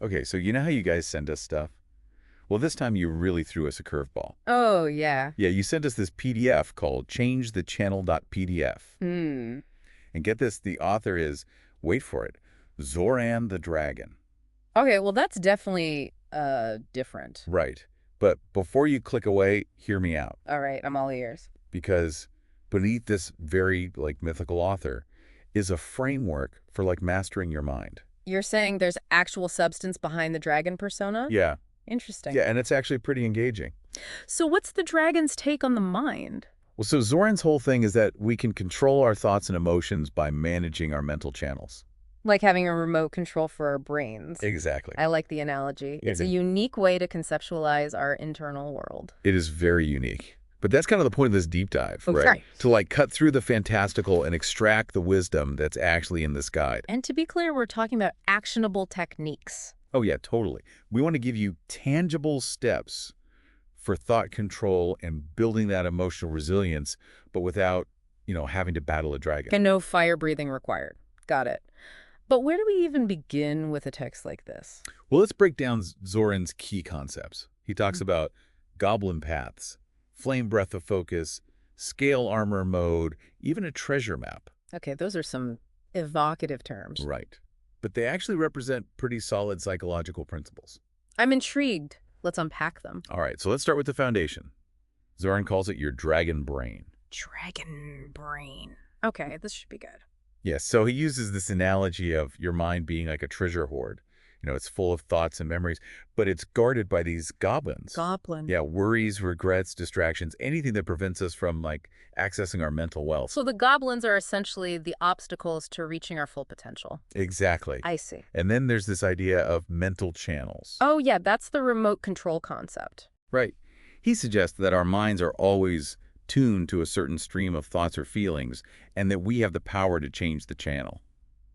Okay, so you know how you guys send us stuff? Well, this time you really threw us a curveball. Oh, yeah. Yeah, you sent us this PDF called changethechannel.pdf. Hmm. And get this, the author is, wait for it, Zoran the Dragon. Okay, well, that's definitely different. Right. But before you click away, hear me out. All right, I'm all ears. Because beneath this very, mythical author is a framework for, mastering your mind. You're saying there's actual substance behind the dragon persona? Yeah. Interesting. Yeah, and it's actually pretty engaging. So what's the dragon's take on the mind? Well, so Zoran's whole thing is that we can control our thoughts and emotions by managing our mental channels. Like having a remote control for our brains. Exactly. I like the analogy. Yeah, It's a unique way to conceptualize our internal world. it is very unique. But that's kind of the point of this deep dive, Oh, right? right. To cut through the fantastical and extract the wisdom that's actually in this guide. And to be clear, we're talking about actionable techniques. Oh yeah, totally. We want to give you tangible steps for thought control and building that emotional resilience, but without, having to battle a dragon. And no fire breathing required. Got it. But where do we even begin with a text like this? Well, let's break down Zoran's key concepts. He talks about goblin paths, flame breath of focus, scale armor mode, even a treasure map. Okay, those are some evocative terms. Right. But they actually represent pretty solid psychological principles. I'm intrigued. Let's unpack them. All right, so let's start with the foundation. Zoran calls it your dragon brain. Dragon brain. Okay, this should be good. Yes, so he uses this analogy of your mind being like a treasure hoard. It's full of thoughts and memories, but it's guarded by these goblins. Goblin. Yeah, worries, regrets, distractions, anything that prevents us from accessing our mental wealth. So the goblins are essentially the obstacles to reaching our full potential. Exactly. I see. And then there's this idea of mental channels. Oh, yeah, that's the remote control concept. Right. He suggests that our minds are always tuned to a certain stream of thoughts or feelings, and that we have the power to change the channel.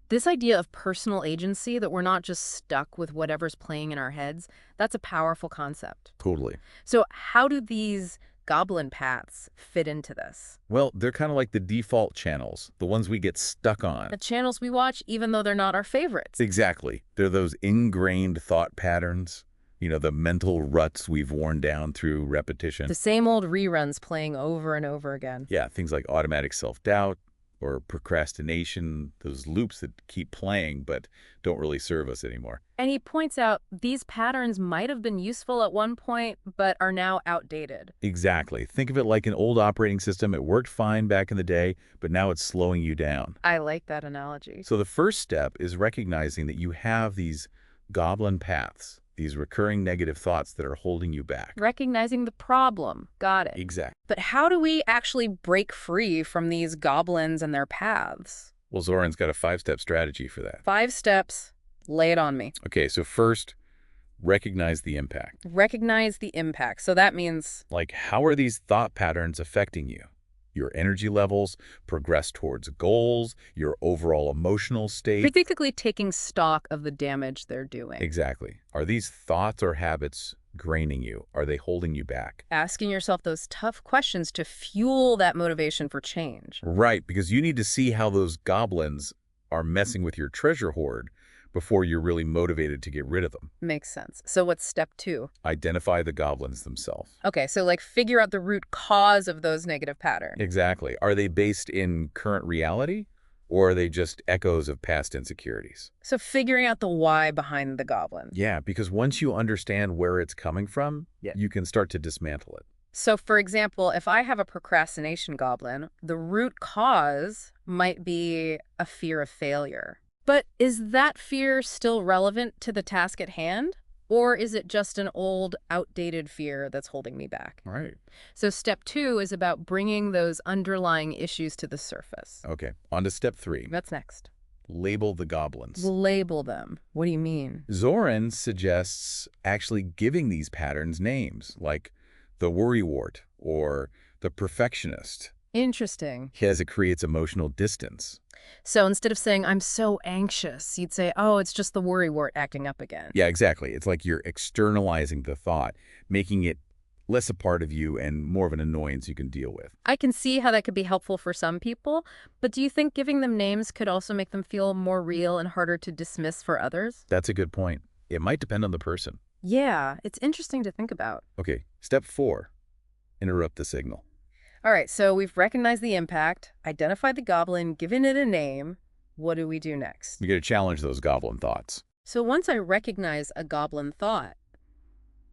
This idea of personal agency, that we're not just stuck with whatever's playing in our heads, that's a powerful concept. Totally. So how do these goblin paths fit into this? Well, they're kind of like the default channels, the ones we get stuck on. The channels we watch, even though they're not our favorites. Exactly. They're those ingrained thought patterns, the mental ruts we've worn down through repetition. The same old reruns playing over and over again. Yeah, things like automatic self-doubt or procrastination, those loops that keep playing but don't really serve us anymore. And he points out these patterns might have been useful at one point, but are now outdated. Exactly. Think of it like an old operating system. It worked fine back in the day, but now it's slowing you down. I like that analogy. So the first step is recognizing that you have these goblin paths, these recurring negative thoughts that are holding you back. Recognizing the problem. Got it. Exactly. But how do we actually break free from these goblins and their paths? Well, Zoran's got a 5-step strategy for that. 5 steps. Lay it on me. Okay, so first, recognize the impact. Recognize the impact. So that means How are these thought patterns affecting you? Your energy levels, progress towards goals, your overall emotional state. basically taking stock of the damage they're doing. Exactly. Are these thoughts or habits draining you? Are they holding you back? Asking yourself those tough questions to fuel that motivation for change. Right, because you need to see how those goblins are messing with your treasure hoard before you're really motivated to get rid of them. Makes sense. So what's step 2? Identify the goblins themselves. Okay, so figure out the root cause of those negative patterns. Exactly. Are they based in current reality, or are they just echoes of past insecurities? So figuring out the why behind the goblin. Yeah, because once you understand where it's coming from, you can start to dismantle it. So for example, if I have a procrastination goblin, the root cause might be a fear of failure. But is that fear still relevant to the task at hand? Or is it just an old, outdated fear that's holding me back? All right. So step 2 is about bringing those underlying issues to the surface. Okay, on to step 3. That's next. Label the goblins. Label them. What do you mean? Zoran suggests actually giving these patterns names, like the worrywart or the perfectionist, Interesting. as it creates emotional distance. So instead of saying, I'm so anxious, you'd say, oh, it's just the worrywart acting up again. Yeah, exactly. It's like you're externalizing the thought, making it less a part of you and more of an annoyance you can deal with. I can see how that could be helpful for some people, but do you think giving them names could also make them feel more real and harder to dismiss for others? That's a good point. It might depend on the person. Yeah, it's interesting to think about. Okay, step 4, interrupt the signal. All right, so we've recognized the impact, identified the goblin, given it a name. What do we do next? You got to challenge those goblin thoughts. So once I recognize a goblin thought,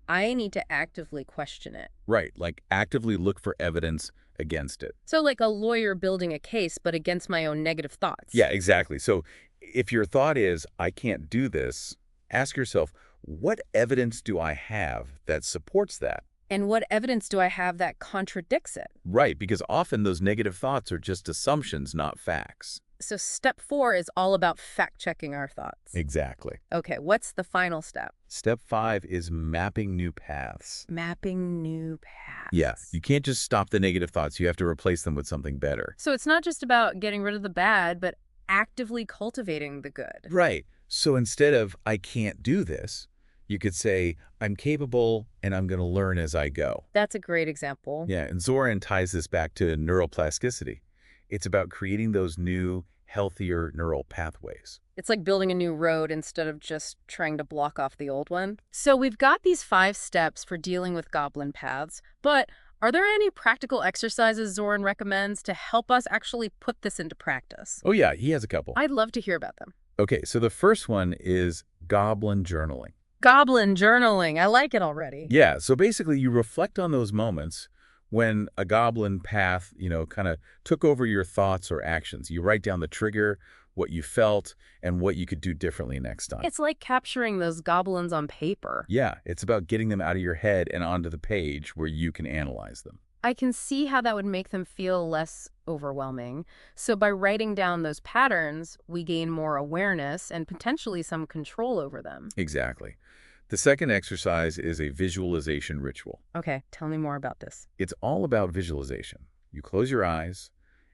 I need to actively question it. Right, like actively look for evidence against it. So like a lawyer building a case, but against my own negative thoughts. Yeah, exactly. So if your thought is, I can't do this, ask yourself, what evidence do I have that supports that? And what evidence do I have that contradicts it? Right, because often those negative thoughts are just assumptions, not facts. So step 4 is all about fact-checking our thoughts. Exactly. Okay, what's the final step? Step 5 is mapping new paths. Mapping new paths. Yeah, you can't just stop the negative thoughts. You have to replace them with something better. So it's not just about getting rid of the bad, but actively cultivating the good. Right. So instead of, I can't do this, you could say, I'm capable and I'm going to learn as I go. That's a great example. Yeah, and Zoran ties this back to neuroplasticity. It's about creating those new, healthier neural pathways. It's like building a new road instead of just trying to block off the old one. So we've got these 5 steps for dealing with goblin paths, but are there any practical exercises Zoran recommends to help us actually put this into practice? Oh yeah, he has a couple. I'd love to hear about them. Okay, so the first one is goblin journaling. Goblin journaling. I like it already. Yeah, so basically you reflect on those moments when a goblin path, kind of took over your thoughts or actions. You write down the trigger, what you felt, and what you could do differently next time. It's like capturing those goblins on paper. Yeah, it's about getting them out of your head and onto the page where you can analyze them. I can see how that would make them feel less overwhelming. So by writing down those patterns, we gain more awareness and potentially some control over them. Exactly. The second exercise is a visualization ritual. Okay, tell me more about this. It's all about visualization. You close your eyes,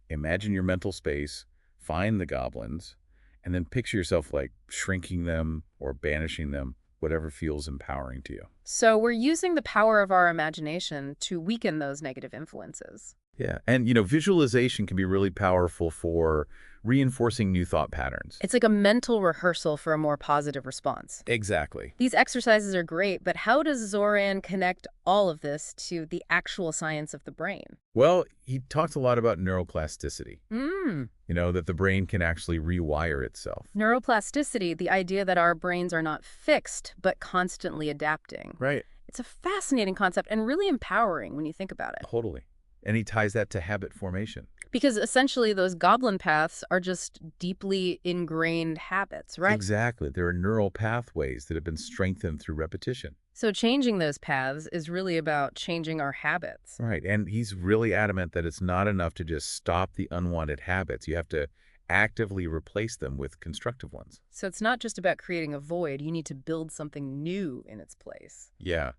imagine your mental space, find the goblins, and then picture yourself like shrinking them or banishing them, whatever feels empowering to you. So we're using the power of our imagination to weaken those negative influences. Yeah, and visualization can be really powerful for reinforcing new thought patterns. It's like a mental rehearsal for a more positive response. Exactly. These exercises are great, but how does Zoran connect all of this to the actual science of the brain? Well, he talks a lot about neuroplasticity. Hmm. That the brain can actually rewire itself. Neuroplasticity, the idea that our brains are not fixed, but constantly adapting. Right. It's a fascinating concept and really empowering when you think about it. Totally. And he ties that to habit formation. Because essentially those goblin paths are just deeply ingrained habits, right? Exactly. There are neural pathways that have been strengthened through repetition. So changing those paths is really about changing our habits. Right. And he's really adamant that it's not enough to just stop the unwanted habits. You have to actively replace them with constructive ones. So it's not just about creating a void. You need to build something new in its place. Yeah.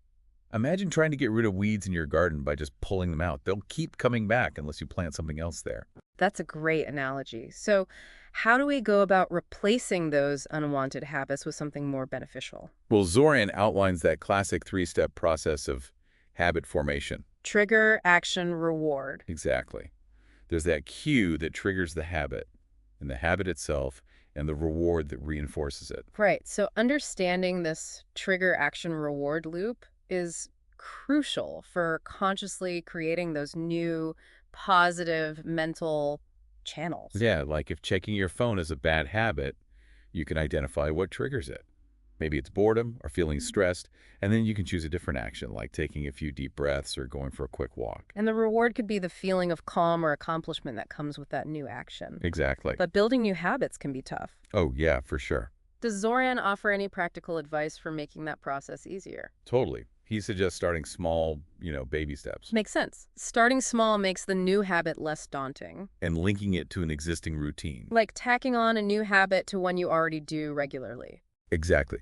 Imagine trying to get rid of weeds in your garden by just pulling them out. They'll keep coming back unless you plant something else there. That's a great analogy. So how do we go about replacing those unwanted habits with something more beneficial? Well, Zoran outlines that classic 3-step process of habit formation. Trigger, action, reward. Exactly. There's that cue that triggers the habit, and the habit itself, and the reward that reinforces it. Right. So understanding this trigger, action, reward loop is crucial for consciously creating those new positive mental channels. Yeah, like if checking your phone is a bad habit, you can identify what triggers it. Maybe it's boredom or feeling stressed, and then you can choose a different action, like taking a few deep breaths or going for a quick walk. And the reward could be the feeling of calm or accomplishment that comes with that new action. Exactly. But building new habits can be tough. Oh, yeah, for sure. Does Zoran offer any practical advice for making that process easier? Totally. He suggests starting small, baby steps. Makes sense. Starting small makes the new habit less daunting. And linking it to an existing routine. Like tacking on a new habit to one you already do regularly. Exactly.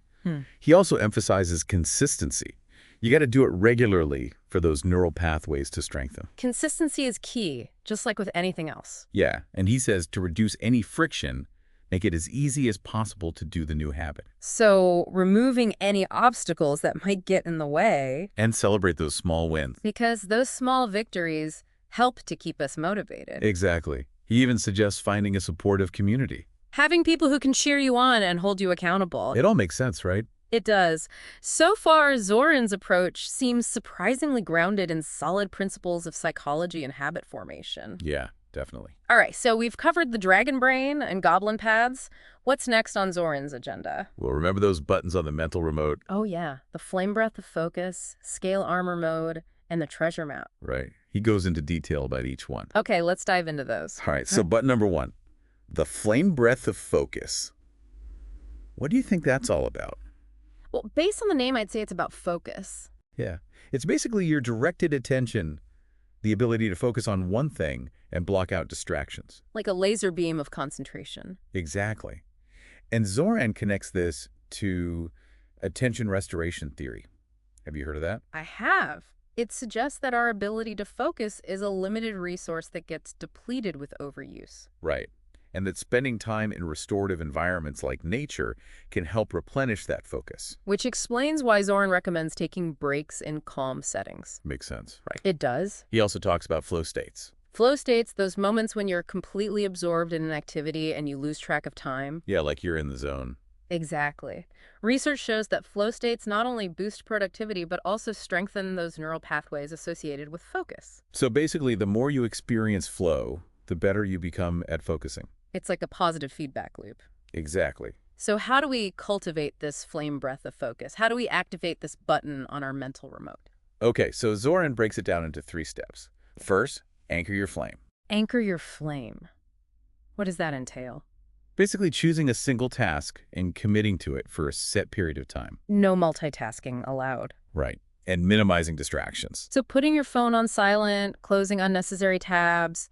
He also emphasizes consistency. You got to do it regularly for those neural pathways to strengthen. Consistency is key, just like with anything else. Yeah, and he says to reduce any friction, make it as easy as possible to do the new habit. So removing any obstacles that might get in the way. And celebrate those small wins. Because those small victories help to keep us motivated. Exactly. He even suggests finding a supportive community. Having people who can cheer you on and hold you accountable. It all makes sense, right? It does. So far, Zoran's approach seems surprisingly grounded in solid principles of psychology and habit formation. Yeah, definitely. All right, so we've covered the dragon brain and goblin paths. What's next on Zoran's agenda? Well, remember those buttons on the mental remote? Oh yeah, the flame breath of focus, scale armor mode, and the treasure map. Right. He goes into detail about each one. Okay, let's dive into those. All right, so button number 1, the flame breath of focus. What do you think that's all about? Well, based on the name, I'd say it's about focus. Yeah, it's basically your directed attention, the ability to focus on one thing and block out distractions. Like a laser beam of concentration. Exactly. And Zoran connects this to attention restoration theory. Have you heard of that? I have. It suggests that our ability to focus is a limited resource that gets depleted with overuse. Right. And that spending time in restorative environments like nature can help replenish that focus. Which explains why Zoran recommends taking breaks in calm settings. Makes sense, right? It does. He also talks about flow states. Flow states, those moments when you're completely absorbed in an activity and you lose track of time. Yeah, like you're in the zone. Exactly. Research shows that flow states not only boost productivity, but also strengthen those neural pathways associated with focus. So basically, the more you experience flow, the better you become at focusing. It's like a positive feedback loop. Exactly. So how do we cultivate this flame breath of focus? How do we activate this button on our mental remote? Okay, so Zoran breaks it down into 3 steps. First, anchor your flame. Anchor your flame. What does that entail? Basically choosing a single task and committing to it for a set period of time. No multitasking allowed. Right. And minimizing distractions. So putting your phone on silent, closing unnecessary tabs,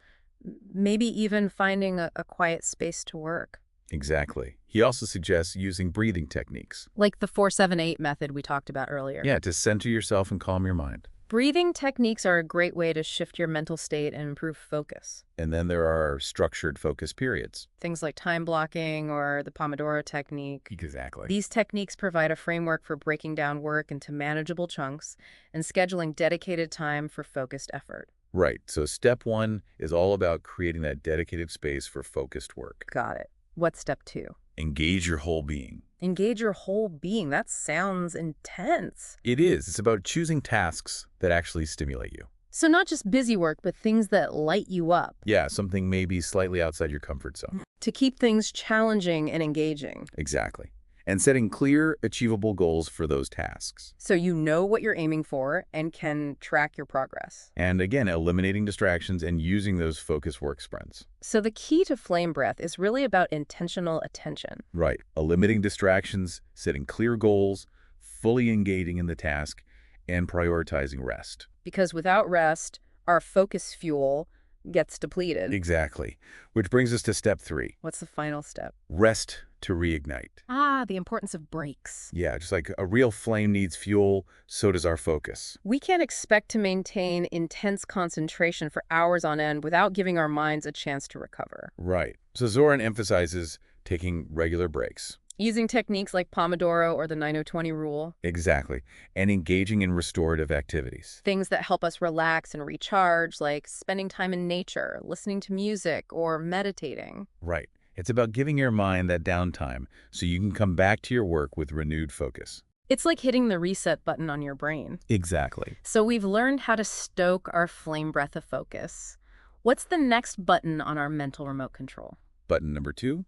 maybe even finding a quiet space to work. Exactly. He also suggests using breathing techniques. Like the 4-7-8 method we talked about earlier. Yeah, to center yourself and calm your mind. Breathing techniques are a great way to shift your mental state and improve focus. And then there are structured focus periods. Things like time blocking or the Pomodoro technique. Exactly. These techniques provide a framework for breaking down work into manageable chunks and scheduling dedicated time for focused effort. Right. So step 1 is all about creating that dedicated space for focused work. Got it. What's step 2? Engage your whole being. Engage your whole being. That sounds intense. It is. It's about choosing tasks that actually stimulate you. So not just busy work, but things that light you up. Yeah, something maybe slightly outside your comfort zone. To keep things challenging and engaging. Exactly. And setting clear, achievable goals for those tasks. So you know what you're aiming for and can track your progress. And again, eliminating distractions and using those focus work sprints. So the key to flame breath is really about intentional attention. Right. Eliminating distractions, setting clear goals, fully engaging in the task, and prioritizing rest. Because without rest, our focus fuel gets depleted. Exactly. Which brings us to step 3. What's the final step? Rest to reignite. Ah, the importance of breaks. Yeah, just like a real flame needs fuel, so does our focus. We can't expect to maintain intense concentration for hours on end without giving our minds a chance to recover. Right. So Zoran emphasizes taking regular breaks. Using techniques like Pomodoro or the 90-20 rule. Exactly. And engaging in restorative activities. Things that help us relax and recharge, like spending time in nature, listening to music, or meditating. Right. It's about giving your mind that downtime so you can come back to your work with renewed focus. It's like hitting the reset button on your brain. Exactly. So we've learned how to stoke our flame breath of focus. What's the next button on our mental remote control? Button number 2,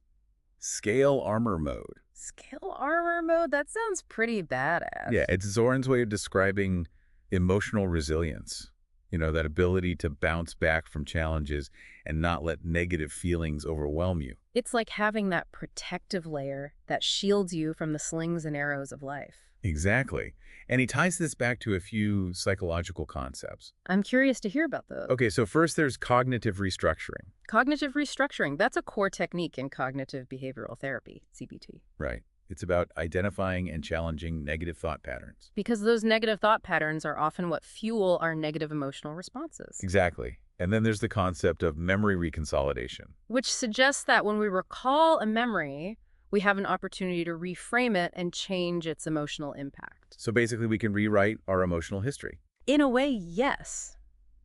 scale armor mode. Scale armor mode? That sounds pretty badass. Yeah, it's Zoran's way of describing emotional resilience. You know, that ability to bounce back from challenges and not let negative feelings overwhelm you. It's like having that protective layer that shields you from the slings and arrows of life. Exactly. And he ties this back to a few psychological concepts. I'm curious to hear about those. Okay, so first there's cognitive restructuring. Cognitive restructuring, that's a core technique in cognitive behavioral therapy, CBT. Right. It's about identifying and challenging negative thought patterns. Because those negative thought patterns are often what fuel our negative emotional responses. Exactly. And then there's the concept of memory reconsolidation. Which suggests that when we recall a memory, we have an opportunity to reframe it and change its emotional impact. So basically we can rewrite our emotional history. In a way, yes.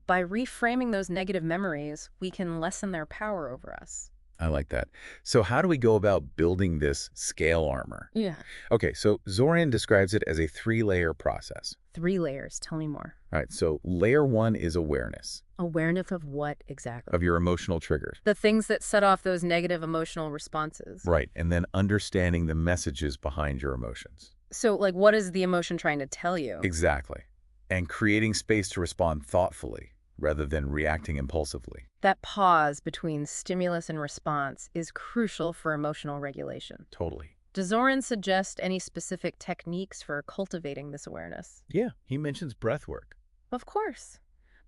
By reframing those negative memories, we can lessen their power over us. I like that. So how do we go about building this scale armor? Yeah. Okay, so Zoran describes it as a three-layer process. 3 layers. Tell me more. All right, so layer one is awareness Awareness of what exactly? of your emotional triggers. The things that set off those negative emotional responses. Right, and then understanding the messages behind your emotions. So, like, what is the emotion trying to tell you? Exactly. And creating space to respond thoughtfully rather than reacting impulsively. That pause between stimulus and response is crucial for emotional regulation. Totally. Does Zoran suggest any specific techniques for cultivating this awareness? Yeah, he mentions breath work. Of course.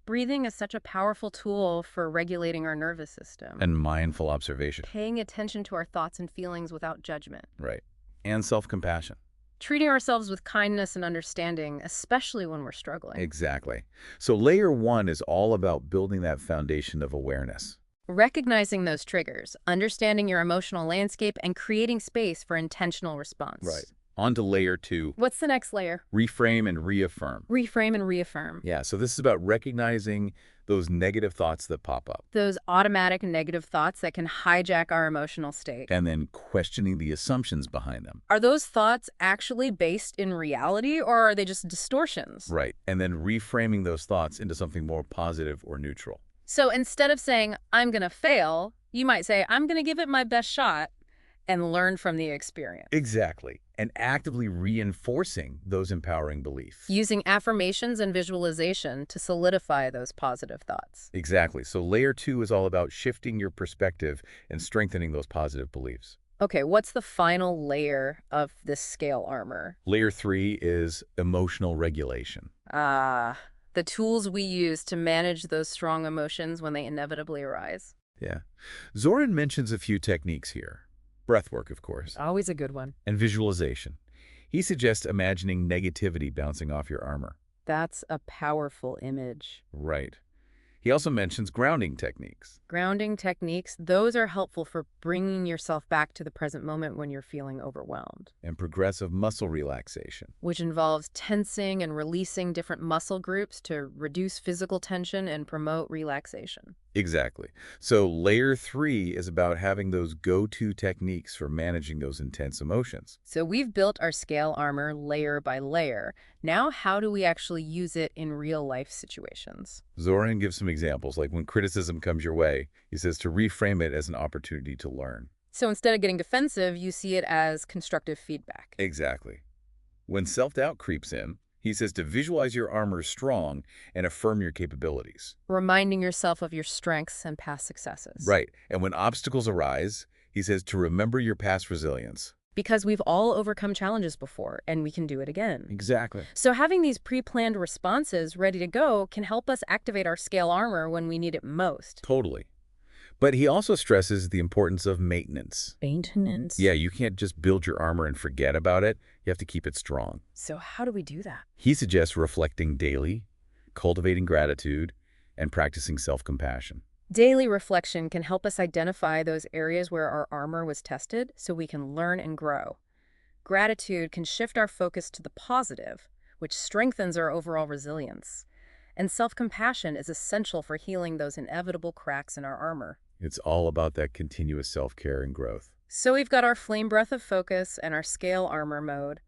Breathing is such a powerful tool for regulating our nervous system. And mindful observation. Paying attention to our thoughts and feelings without judgment. Right. And self-compassion. Treating ourselves with kindness and understanding, especially when we're struggling. Exactly. So layer one is all about building that foundation of awareness. Recognizing those triggers, understanding your emotional landscape, and creating space for intentional response. Right. On to layer two, What's the next layer? reframe and reaffirm. Reframe and reaffirm. Yeah, so this is about recognizing those negative thoughts that pop up Those automatic negative thoughts that can hijack our emotional state. and then questioning the assumptions behind them. Are those thoughts actually based in reality, or are they just distortions? Right. And then reframing those thoughts into something more positive or neutral. So instead of saying, I'm going to fail, you might say, I'm going to give it my best shot and learn from the experience. Exactly. And actively reinforcing those empowering beliefs. Using affirmations and visualization to solidify those positive thoughts. Exactly. So layer two is all about shifting your perspective and strengthening those positive beliefs. Okay, what's the final layer of this scale armor? Layer three is emotional regulation. The tools we use to manage those strong emotions when they inevitably arise. Yeah. Zoran mentions a few techniques here. Breath work, of course, Always a good one. and visualization. He suggests imagining negativity bouncing off your armor. That's a powerful image. Right. He also mentions grounding techniques. Grounding techniques, those are helpful for bringing yourself back to the present moment when you're feeling overwhelmed, And progressive muscle relaxation. which involves tensing and releasing different muscle groups to reduce physical tension and promote relaxation. Exactly. So layer three is about having those go-to techniques for managing those intense emotions. So we've built our scale armor layer by layer. Now, how do we actually use it in real-life situations? Zoran gives some examples, like when criticism comes your way, he says to reframe it as an opportunity to learn. So instead of getting defensive, you see it as constructive feedback. Exactly. When self-doubt creeps in, he says to visualize your armor strong and affirm your capabilities. Reminding yourself of your strengths and past successes. Right. And when obstacles arise, he says to remember your past resilience. Because we've all overcome challenges before, and we can do it again. Exactly. So having these pre-planned responses ready to go can help us activate our scale armor when we need it most. Totally. But he also stresses the importance of maintenance. Maintenance. Yeah, you can't just build your armor and forget about it. You have to keep it strong. So how do we do that? He suggests reflecting daily, cultivating gratitude, and practicing self-compassion. Daily reflection can help us identify those areas where our armor was tested so we can learn and grow. Gratitude can shift our focus to the positive, which strengthens our overall resilience. And self-compassion is essential for healing those inevitable cracks in our armor. It's all about that continuous self-care and growth. So we've got our flame breath of focus and our scale armor mode.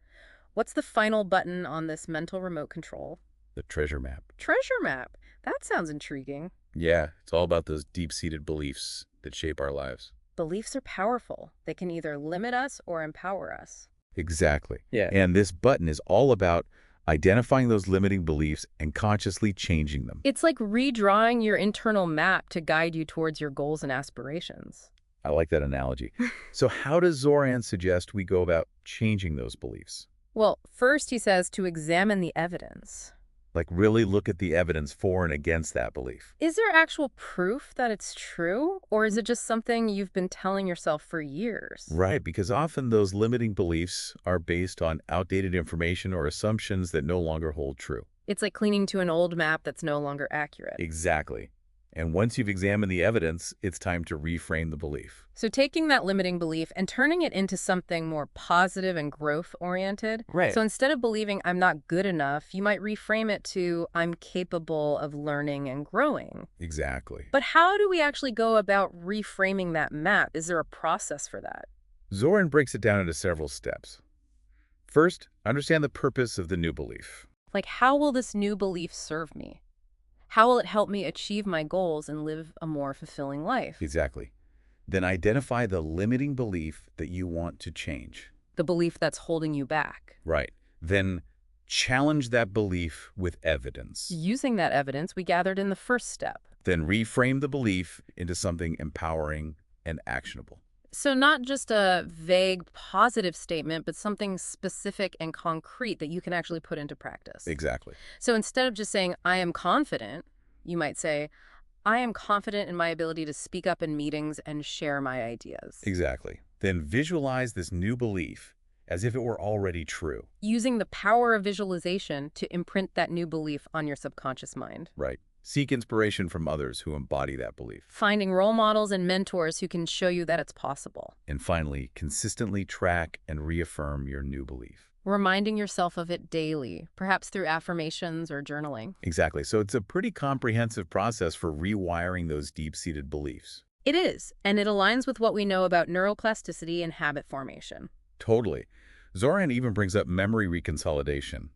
What's the final button on this mental remote control? The treasure map. Treasure map. That sounds intriguing. Yeah, it's all about those deep-seated beliefs that shape our lives. Beliefs are powerful. They can either limit us or empower us. Exactly. Yeah. And this button is all about identifying those limiting beliefs and consciously changing them. It's like redrawing your internal map to guide you towards your goals and aspirations. I like that analogy. So how does Zoran suggest we go about changing those beliefs? Well, first he says to examine the evidence. Like really look at the evidence for and against that belief. Is there actual proof that it's true, or is it just something you've been telling yourself for years? Right, because often those limiting beliefs are based on outdated information or assumptions that no longer hold true. It's like cleaning to an old map that's no longer accurate. Exactly. And once you've examined the evidence, it's time to reframe the belief. So taking that limiting belief and turning it into something more positive and growth-oriented. Right. So instead of believing I'm not good enough, you might reframe it to I'm capable of learning and growing. Exactly. But how do we actually go about reframing that map? Is there a process for that? Zoran breaks it down into several steps. First, understand the purpose of the new belief. Like, how will this new belief serve me? How will it help me achieve my goals and live a more fulfilling life? Exactly. Then identify the limiting belief that you want to change. The belief that's holding you back. Right. Then challenge that belief with evidence. Using that evidence we gathered in the first step. Then reframe the belief into something empowering and actionable. So not just a vague positive statement, but something specific and concrete that you can actually put into practice. Exactly. So instead of just saying, I am confident, you might say, I am confident in my ability to speak up in meetings and share my ideas. Exactly. Then visualize this new belief as if it were already true. Using the power of visualization to imprint that new belief on your subconscious mind. Right. Seek inspiration from others who embody that belief. Finding role models and mentors who can show you that it's possible. And finally, consistently track and reaffirm your new belief. Reminding yourself of it daily, perhaps through affirmations or journaling. Exactly. So it's a pretty comprehensive process for rewiring those deep-seated beliefs. It is, and it aligns with what we know about neuroplasticity and habit formation. Totally. Zoran even brings up memory reconsolidation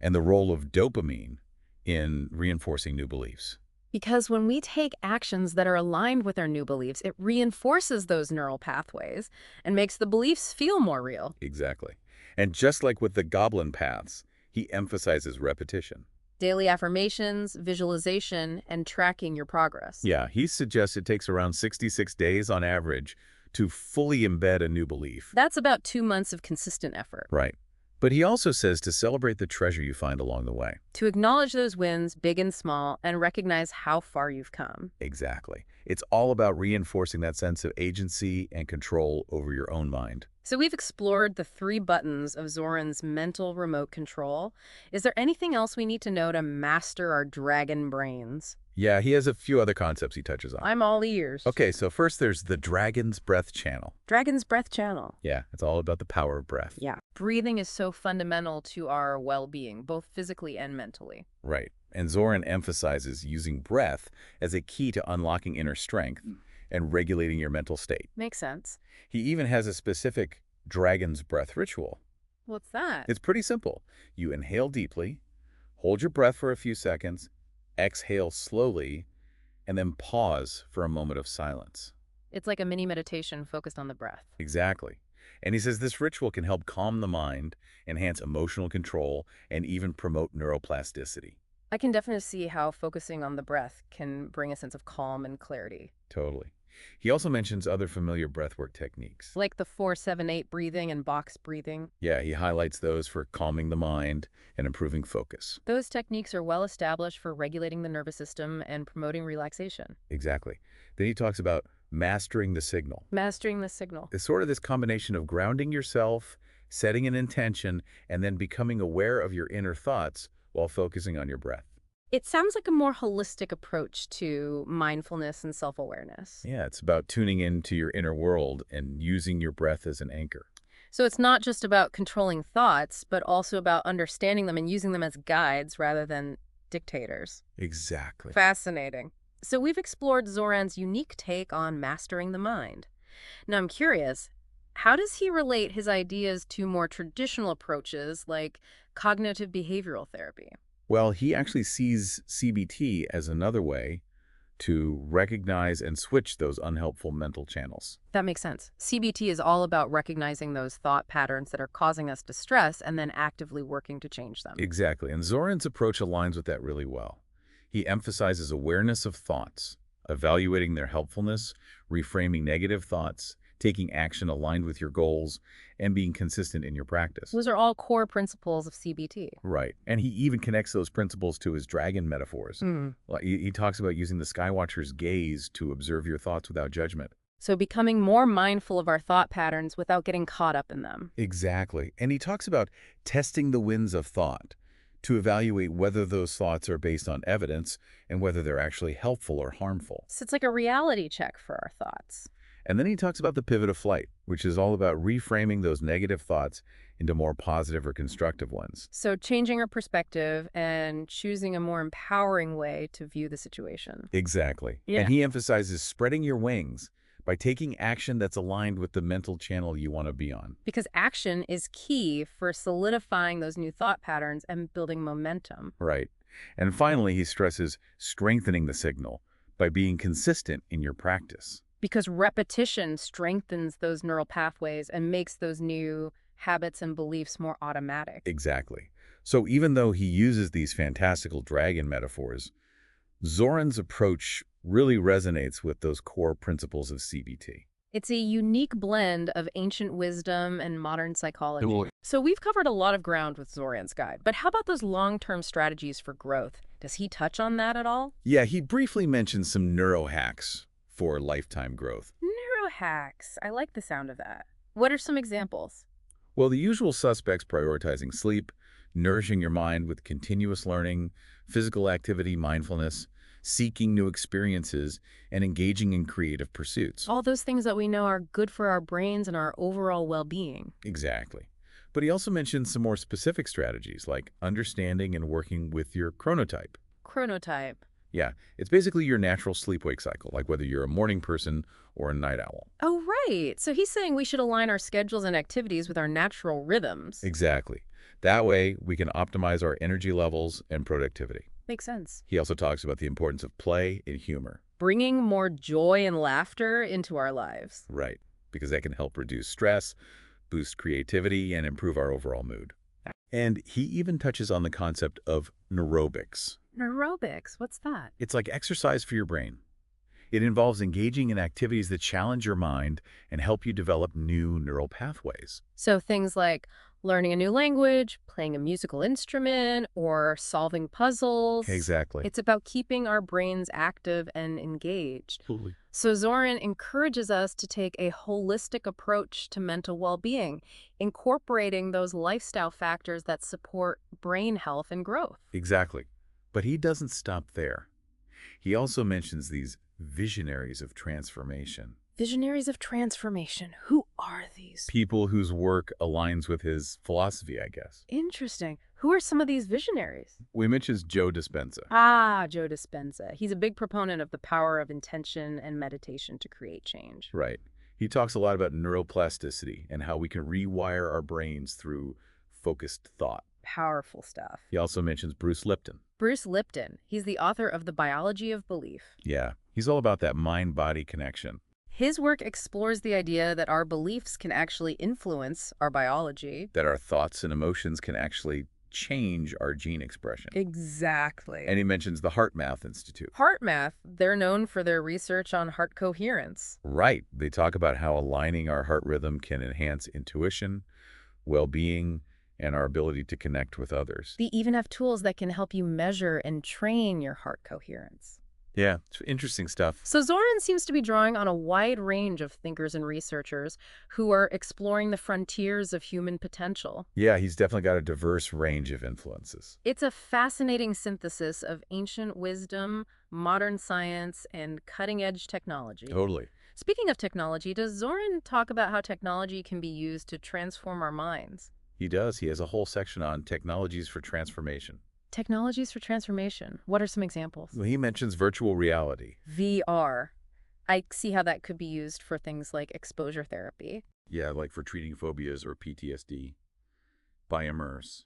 and the role of dopamine in reinforcing new beliefs. Because when we take actions that are aligned with our new beliefs, it reinforces those neural pathways and makes the beliefs feel more real. Exactly. And just like with the goblin paths, he emphasizes repetition. Daily affirmations, visualization, and tracking your progress. Yeah, he suggests it takes around 66 days on average to fully embed a new belief. That's about 2 months of consistent effort. Right. But he also says to celebrate the treasure you find along the way. To acknowledge those wins, big and small, and recognize how far you've come. Exactly. It's all about reinforcing that sense of agency and control over your own mind. So we've explored the 3 buttons of Zoran's mental remote control. Is there anything else we need to know to master our dragon brains? Yeah, he has a few other concepts he touches on. I'm all ears. Okay, so first there's the Dragon's Breath channel. Dragon's breath channel. Yeah, it's all about the power of breath. Yeah. Breathing is so fundamental to our well-being, both physically and mentally. Right. And Zoran emphasizes using breath as a key to unlocking inner strength and regulating your mental state. Makes sense. He even has a specific Dragon's Breath ritual. What's that? It's pretty simple. You inhale deeply, hold your breath for a few seconds, exhale slowly, and then pause for a moment of silence. It's like a mini meditation focused on the breath. Exactly. And he says this ritual can help calm the mind, enhance emotional control, and even promote neuroplasticity. I can definitely see how focusing on the breath can bring a sense of calm and clarity. Totally. He also mentions other familiar breathwork techniques. Like the 4-7-8 breathing and box breathing. Yeah, he highlights those for calming the mind and improving focus. Those techniques are well established for regulating the nervous system and promoting relaxation. Exactly. Then he talks about mastering the signal. Mastering the signal. It's sort of this combination of grounding yourself, setting an intention, and then becoming aware of your inner thoughts while focusing on your breath. It sounds like a more holistic approach to mindfulness and self-awareness. Yeah, it's about tuning into your inner world and using your breath as an anchor. So it's not just about controlling thoughts, but also about understanding them and using them as guides rather than dictators. Exactly. Fascinating. So we've explored Zoran's unique take on mastering the mind. Now I'm curious, how does he relate his ideas to more traditional approaches like cognitive behavioral therapy? Well, he actually sees CBT as another way to recognize and switch those unhelpful mental channels. That makes sense. CBT is all about recognizing those thought patterns that are causing us distress and then actively working to change them. Exactly. And Zoran's approach aligns with that really well. He emphasizes awareness of thoughts, evaluating their helpfulness, reframing negative thoughts, taking action aligned with your goals, and being consistent in your practice. Those are all core principles of CBT. Right. And he even connects those principles to his dragon metaphors. Like, he talks about using the Skywatcher's gaze to observe your thoughts without judgment. So becoming more mindful of our thought patterns without getting caught up in them. Exactly. And he talks about testing the winds of thought to evaluate whether those thoughts are based on evidence and whether they're actually helpful or harmful. So it's like a reality check for our thoughts. And then he talks about the pivot of flight, which is all about reframing those negative thoughts into more positive or constructive ones. So changing our perspective and choosing a more empowering way to view the situation. Exactly. Yeah. And he emphasizes spreading your wings by taking action that's aligned with the mental channel you want to be on. Because action is key for solidifying those new thought patterns and building momentum. Right. And finally, he stresses strengthening the signal by being consistent in your practice. Because repetition strengthens those neural pathways and makes those new habits and beliefs more automatic. Exactly. So even though he uses these fantastical dragon metaphors, Zoran's approach really resonates with those core principles of CBT. It's a unique blend of ancient wisdom and modern psychology. Totally. So we've covered a lot of ground with Zoran's guide, but how about those long-term strategies for growth? Does he touch on that at all? Yeah, he briefly mentions some neurohacks for lifetime growth. Neurohacks. I like the sound of that. What are some examples? Well, the usual suspects prioritizing sleep, nourishing your mind with continuous learning, physical activity, mindfulness, seeking new experiences, and engaging in creative pursuits. All those things that we know are good for our brains and our overall well-being. Exactly. But he also mentions some more specific strategies like understanding and working with your chronotype. Chronotype. Yeah, it's basically your natural sleep-wake cycle, like whether you're a morning person or a night owl. Oh, right. So he's saying we should align our schedules and activities with our natural rhythms. Exactly. That way, we can optimize our energy levels and productivity. Makes sense. He also talks about the importance of play and humor. Bringing more joy and laughter into our lives. Right, because that can help reduce stress, boost creativity, and improve our overall mood. And he even touches on the concept of neurobics. Neurobics, what's that? It's like exercise for your brain. It involves engaging in activities that challenge your mind and help you develop new neural pathways. So things like learning a new language, playing a musical instrument, or solving puzzles. Exactly. It's about keeping our brains active and engaged. Absolutely. So Zoran encourages us to take a holistic approach to mental well-being, incorporating those lifestyle factors that support brain health and growth. Exactly. But he doesn't stop there. He also mentions these visionaries of transformation. Visionaries of transformation. Who are these? People whose work aligns with his philosophy, I guess. Interesting. Who are some of these visionaries? We mentioned Joe Dispenza. Ah, Joe Dispenza. He's a big proponent of the power of intention and meditation to create change. Right. He talks a lot about neuroplasticity and how we can rewire our brains through focused thought. Powerful stuff. He also mentions Bruce Lipton. Bruce Lipton. He's the author of The Biology of Belief. Yeah, he's all about that mind-body connection. His work explores the idea that our beliefs can actually influence our biology. That our thoughts and emotions can actually change our gene expression. Exactly. And he mentions the HeartMath Institute. HeartMath, they're known for their research on heart coherence. Right. They talk about how aligning our heart rhythm can enhance intuition, well-being, and our ability to connect with others. They even have tools that can help you measure and train your heart coherence. Yeah, it's interesting stuff. So Zoran seems to be drawing on a wide range of thinkers and researchers who are exploring the frontiers of human potential. Yeah, he's definitely got a diverse range of influences. It's a fascinating synthesis of ancient wisdom, modern science, and cutting-edge technology. Totally. Speaking of technology, does Zoran talk about how technology can be used to transform our minds? He does. He has a whole section on technologies for transformation. Technologies for transformation. What are some examples? Well, he mentions virtual reality. VR. I see how that could be used for things like exposure therapy. Yeah, like for treating phobias or PTSD. By Immerse.